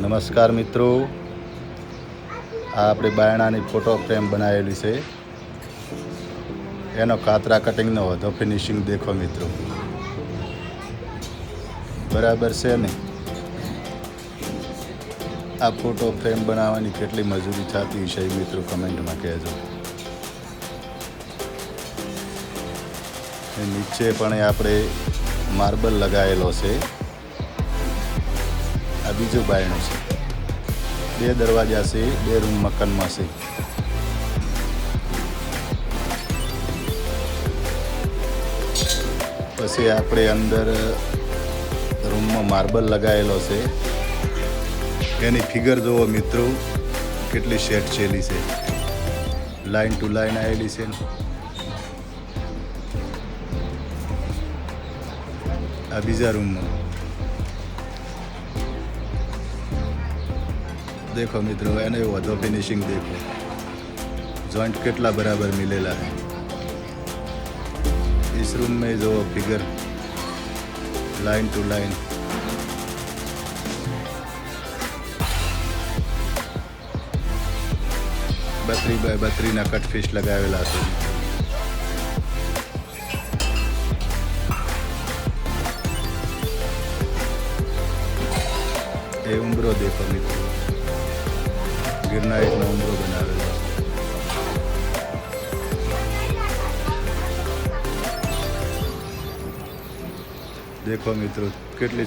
નમસ્કાર મિત્રો, આ આપણે બાયણાની ફોટો ફ્રેમ બનાવેલી છે. એનો કાતરા કટિંગનો વધુ ફિનિશિંગ દેખો મિત્રો, બરાબર છે ને? આ ફોટો ફ્રેમ બનાવવાની કેટલી મજૂરી થતી છે મિત્રો કમેન્ટમાં કહેજો. નીચે પણ આપણે માર્બલ લગાવેલો છે. આ બીજું બાયણું છે, 2 દરવાજા છે, 2 રૂમ મકાનમાં છે. પછી આપણે અંદર રૂમમાં માર્બલ લગાવેલો છે. એની ફિગર જુઓ મિત્રો, કેટલી સેટ છેલી છે, લાઈન ટુ લાઈન આવેલી છે. આ બીજા રૂમમાં देखो મિત્રો, એને વધુ ફિનિશિંગ देखो, जॉइंट કેટલા બરાબર मिलेला है. इस रूम में जो फिगर लाइन टू लाइन बत्री बाय बत्री ना कट फिश लगावेला છે. એ ઉંબરો देखो મિત્રો, गिरनाइटનો ઉંબરો બનાવેલો છે. देखो મિત્રો, કેટલી